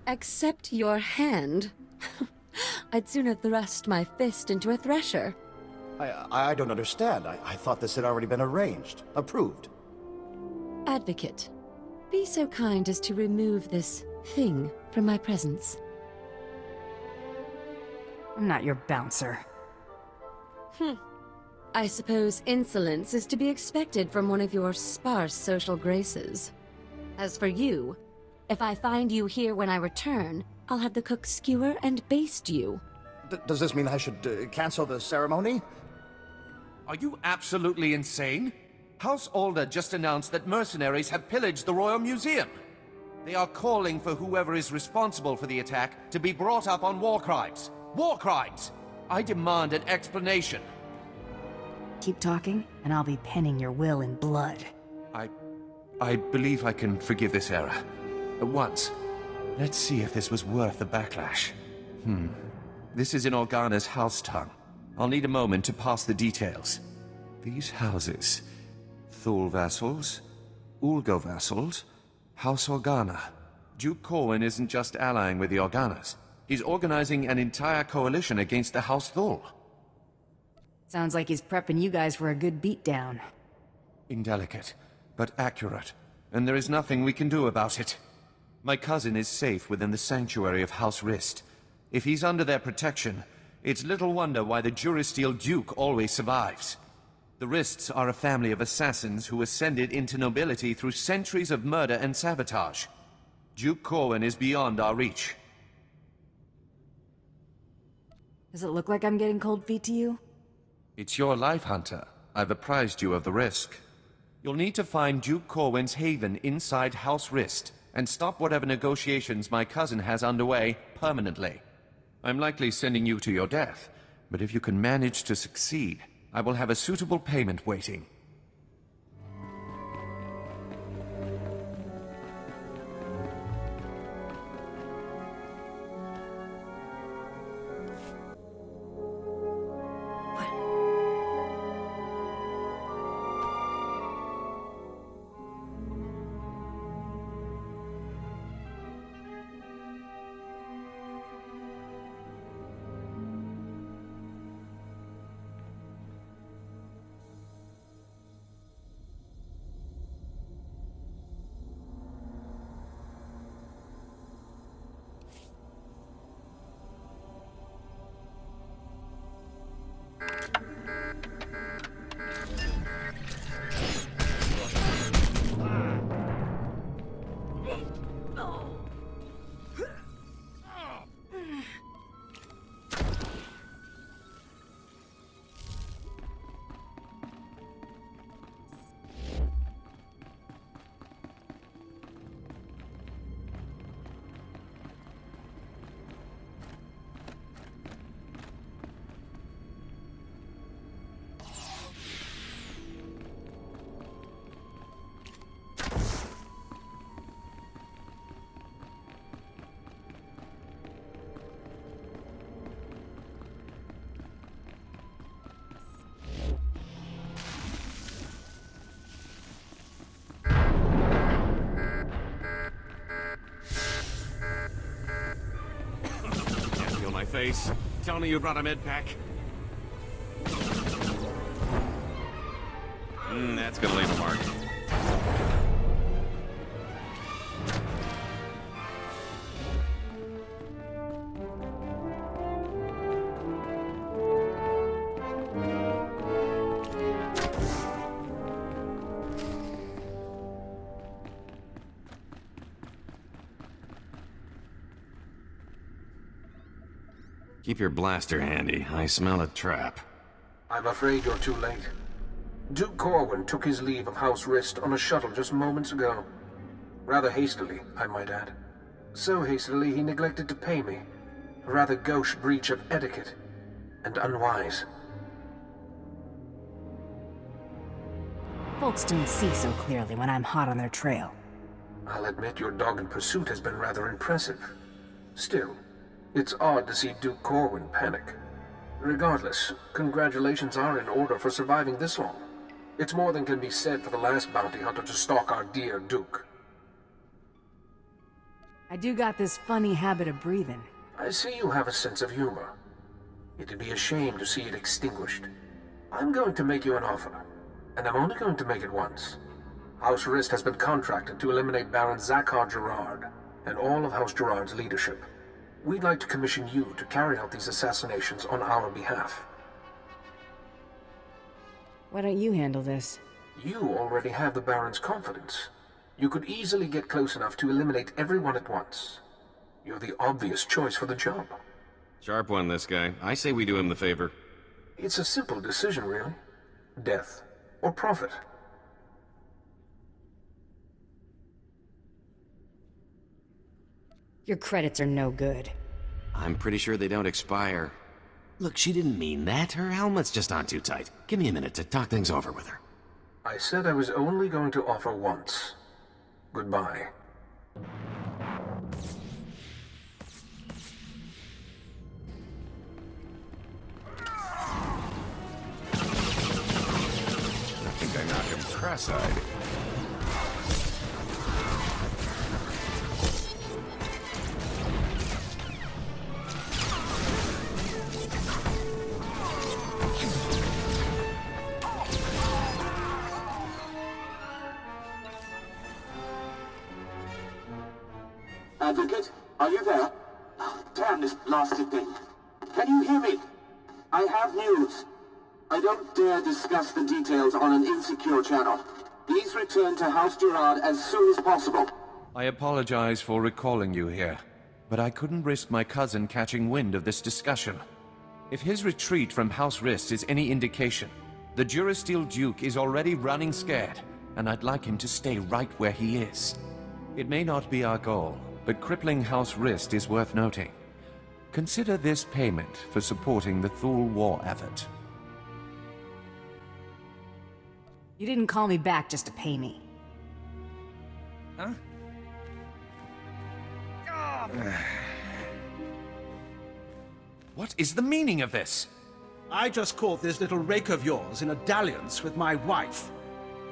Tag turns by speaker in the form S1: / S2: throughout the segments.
S1: Accept your hand? I'd sooner thrust my fist into a thresher.
S2: I don't understand. I thought this had already been arranged, approved.
S1: Advocate, be so kind as to remove this thing from my presence.
S3: I'm not your bouncer.
S1: I suppose insolence is to be expected from one of your sparse social graces. As for you, if I find you here when I return, I'll have the cook skewer and baste you.
S2: Does this mean I should cancel the ceremony?
S4: Are you absolutely insane? House Alder just announced that mercenaries have pillaged the Royal Museum. They are calling for whoever is responsible for the attack to be brought up on war crimes. War crimes! I demand an explanation.
S3: Keep talking, and I'll be penning your will in blood.
S4: I believe I can forgive this error. At once. Let's see if this was worth the backlash. This is in Organa's house tongue. I'll need a moment to pass the details. These houses. Thule vassals, Ulgo vassals, House Organa. Duke Corwin isn't just allying with the Organas. He's organizing an entire coalition against the House Thule.
S3: Sounds like he's prepping you guys for a good beatdown.
S4: Indelicate, but accurate, and there is nothing we can do about it. My cousin is safe within the sanctuary of House Rist. If he's under their protection, it's little wonder why the Durasteel Duke always survives. The Rists are a family of assassins who ascended into nobility through centuries of murder and sabotage. Duke Corwin is beyond our reach.
S3: Does it look like I'm getting cold feet to you?
S4: It's your life, Hunter. I've apprised you of the risk. You'll need to find Duke Corwin's haven inside House Rist, and stop whatever negotiations my cousin has underway permanently. I'm likely sending you to your death, but if you can manage to succeed, I will have a suitable payment waiting. Face. Tell me you brought a med pack. That's gonna leave a mark. Keep your blaster handy. I smell a trap.
S5: I'm afraid you're too late. Duke Corwin took his leave of House Rist on a shuttle just moments ago. Rather hastily, I might add. So hastily he neglected to pay me. A rather gauche breach of etiquette. And unwise.
S3: Folks don't see so clearly when I'm hot on their trail.
S5: I'll admit your dogged pursuit has been rather impressive. Still, it's odd to see Duke Corwin panic. Regardless, congratulations are in order for surviving this long. It's more than can be said for the last bounty hunter to stalk our dear Duke.
S3: I do got this funny habit of breathing.
S5: I see you have a sense of humor. It'd be a shame to see it extinguished. I'm going to make you an offer, and I'm only going to make it once. House Rist has been contracted to eliminate Baron Zakhar Gerard and all of House Gerard's leadership. We'd like to commission you to carry out these assassinations on our behalf.
S3: Why don't you handle this?
S5: You already have the Baron's confidence. You could easily get close enough to eliminate everyone at once. You're the obvious choice for the job.
S6: Sharp one, this guy. I say we do him the favor.
S5: It's a simple decision, really. Death or profit.
S3: Your credits are no good.
S6: I'm pretty sure they don't expire. Look, she didn't mean that. Her helmet's just on too tight. Give me a minute to talk things over with her.
S5: I said I was only going to offer once. Goodbye.
S6: I think I knocked him cross-eyed.
S7: Advocate, are you there? Oh, damn this blasted thing. Can you hear me? I have news. I don't dare discuss the details on an insecure channel. Please return to House Gerard as soon as possible.
S4: I apologize for recalling you here, but I couldn't risk my cousin catching wind of this discussion. If his retreat from House Rist is any indication, the Durasteel Duke is already running scared, and I'd like him to stay right where he is. It may not be our goal, but crippling House Rist is worth noting. Consider this payment for supporting the Thule war effort.
S3: You didn't call me back just to pay me.
S4: Huh? What is the meaning of this?
S8: I just caught this little rake of yours in a dalliance with my wife.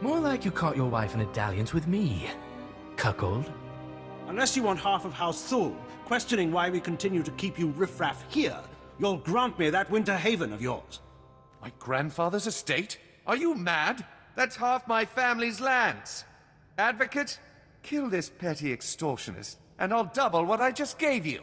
S9: More like you caught your wife in a dalliance with me, cuckold.
S8: Unless you want half of House Thule questioning why we continue to keep you riffraff here, you'll grant me that winter haven of yours.
S4: My grandfather's estate? Are you mad? That's half my family's lands. Advocate, kill this petty extortionist, and I'll double what I just gave you.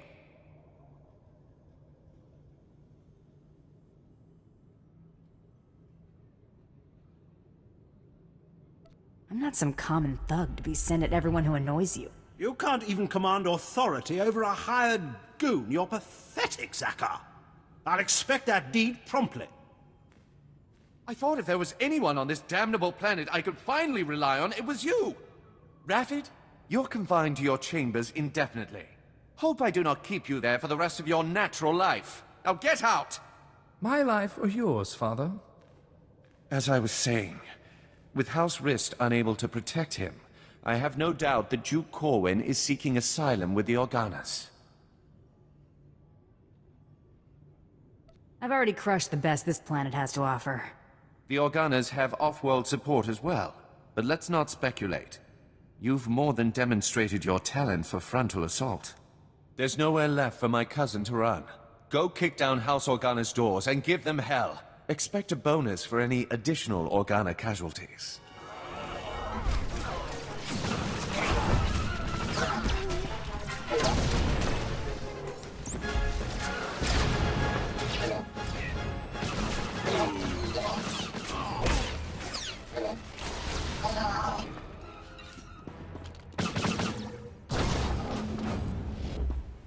S3: I'm not some common thug to be sent at everyone who annoys you.
S8: You can't even command authority over a hired goon. You're pathetic, Zakhar. I'll expect that deed promptly.
S4: I thought if there was anyone on this damnable planet I could finally rely on, it was you! Rafid, you're confined to your chambers indefinitely. Hope I do not keep you there for the rest of your natural life. Now get out!
S9: My life or yours, father?
S4: As I was saying, with House Rist unable to protect him, I have no doubt that Duke Corwin is seeking asylum with the Organas.
S3: I've already crushed the best this planet has to offer.
S4: The Organas have off-world support as well, but let's not speculate. You've more than demonstrated your talent for frontal assault. There's nowhere left for my cousin to run. Go kick down House Organa's doors and give them hell. Expect a bonus for any additional Organa casualties.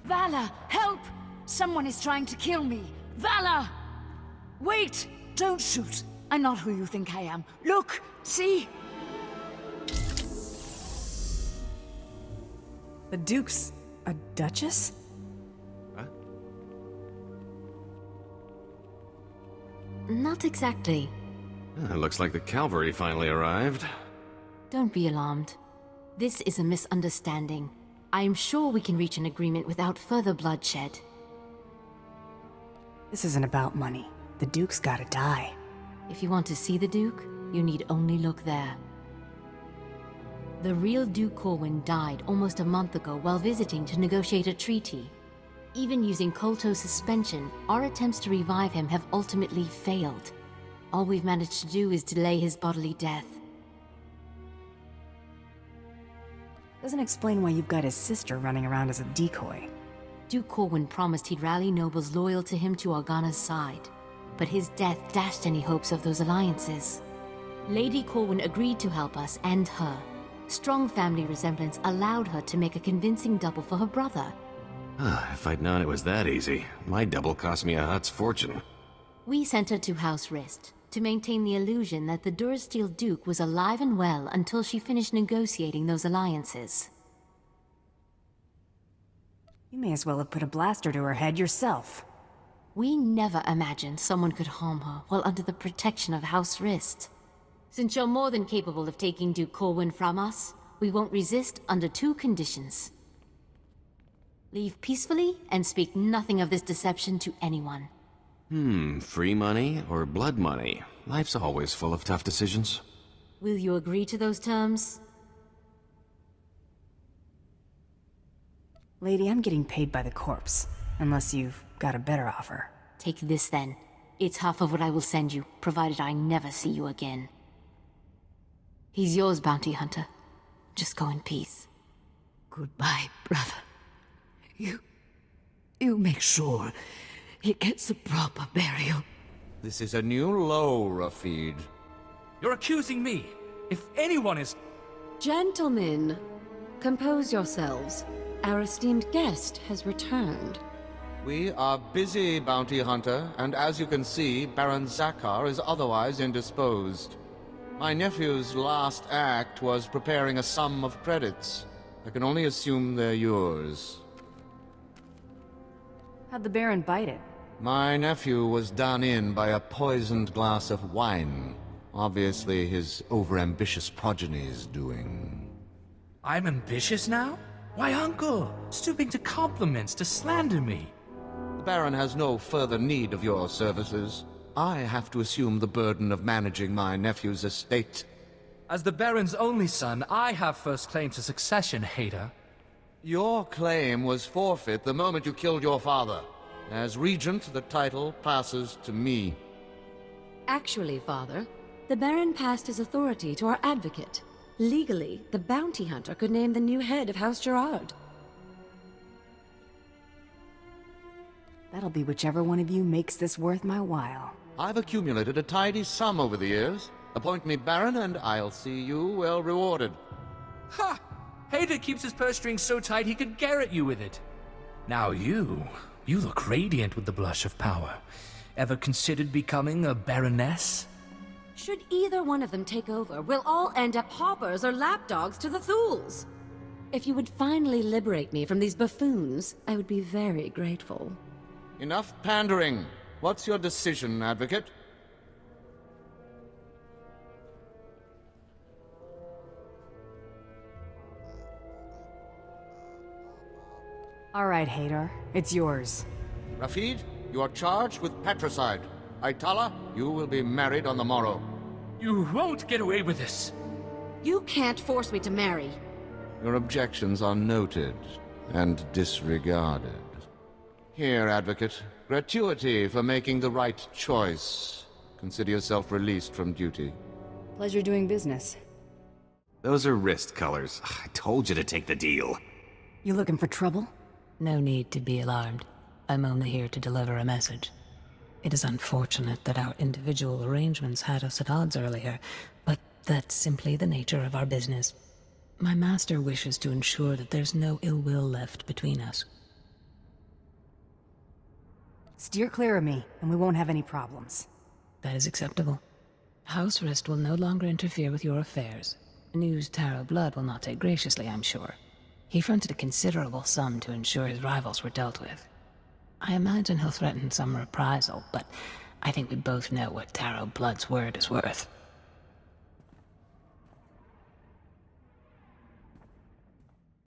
S10: Vala, help! Someone is trying to kill me. Vala! Wait! Don't shoot. I'm not who you think I am. Look! See?
S3: The Duke's a Duchess?
S4: Huh?
S1: Not exactly.
S6: Looks like the cavalry finally arrived.
S1: Don't be alarmed. This is a misunderstanding. I am sure we can reach an agreement without further bloodshed.
S3: This isn't about money. The Duke's gotta die.
S1: If you want to see the Duke, you need only look there. The real Duke Corwin died almost a month ago while visiting to negotiate a treaty. Even using Kolto suspension, our attempts to revive him have ultimately failed. All we've managed to do is delay his bodily death.
S3: Doesn't explain why you've got his sister running around as a decoy.
S1: Duke Corwin promised he'd rally nobles loyal to him to Organa's side, but his death dashed any hopes of those alliances. Lady Corwin agreed to help us and her. Strong family resemblance allowed her to make a convincing double for her brother.
S6: If I'd known it was that easy, my double cost me a Hutt's fortune.
S1: We sent her to House Rist to maintain the illusion that the Durasteel Duke was alive and well until she finished negotiating those alliances.
S3: You may as well have put a blaster to her head yourself.
S1: We never imagined someone could harm her while under the protection of House Rist. Since you're more than capable of taking Duke Corwin from us, we won't resist under 2 conditions. Leave peacefully and speak nothing of this deception to anyone.
S6: Free money or blood money? Life's always full of tough decisions.
S1: Will you agree to those terms?
S3: Lady, I'm getting paid by the corpse. Unless you've got a better offer.
S1: Take this then. It's half of what I will send you, provided I never see you again. He's yours, bounty hunter. Just go in peace.
S10: Goodbye, brother. You make sure he gets a proper burial.
S11: This is a new low, Rafid.
S9: You're accusing me. If anyone is...
S1: Gentlemen, compose yourselves. Our esteemed guest has returned.
S11: We are busy, bounty hunter, and as you can see, Baron Zakar is otherwise indisposed. My nephew's last act was preparing a sum of credits. I can only assume they're yours.
S3: How'd the Baron bite it?
S11: My nephew was done in by a poisoned glass of wine. Obviously his overambitious progeny's doing.
S9: I'm ambitious now? Why, uncle? Stooping to compliments, to slander me.
S11: The Baron has no further need of your services. I have to assume the burden of managing my nephew's estate.
S9: As the Baron's only son, I have first claim to succession, hater.
S11: Your claim was forfeit the moment you killed your father. As regent, the title passes to me.
S1: Actually, Father, the Baron passed his authority to our advocate. Legally, the bounty hunter could name the new head of House Gerard.
S3: That'll be whichever one of you makes this worth my while.
S11: I've accumulated a tidy sum over the years. Appoint me Baron, and I'll see you well rewarded.
S9: Ha! Hader keeps his purse strings so tight he could garrote you with it. Now you look radiant with the blush of power. Ever considered becoming a baroness?
S1: Should either one of them take over, we'll all end up hoppers or lapdogs to the Thools. If you would finally liberate me from these buffoons, I would be very grateful.
S11: Enough pandering. What's your decision, Advocate?
S3: All right, Hadar. It's yours.
S11: Rafid, you are charged with patricide. Aitala, you will be married on the morrow.
S9: You won't get away with this.
S1: You can't force me to marry.
S11: Your objections are noted and disregarded. Here, Advocate. Gratuity for making the right choice. Consider yourself released from duty.
S3: Pleasure doing business.
S6: Those are wrist colors. I told you to take the deal.
S3: You looking for trouble?
S12: No need to be alarmed. I'm only here to deliver a message. It is unfortunate that our individual arrangements had us at odds earlier, but that's simply the nature of our business. My master wishes to ensure that there's no ill will left between us.
S3: Steer clear of me, and we won't have any problems.
S12: That is acceptable. House Rist will no longer interfere with your affairs. News Taro Blood will not take graciously, I'm sure. He fronted a considerable sum to ensure his rivals were dealt with. I imagine he'll threaten some reprisal, but I think we both know what Taro Blood's word is worth.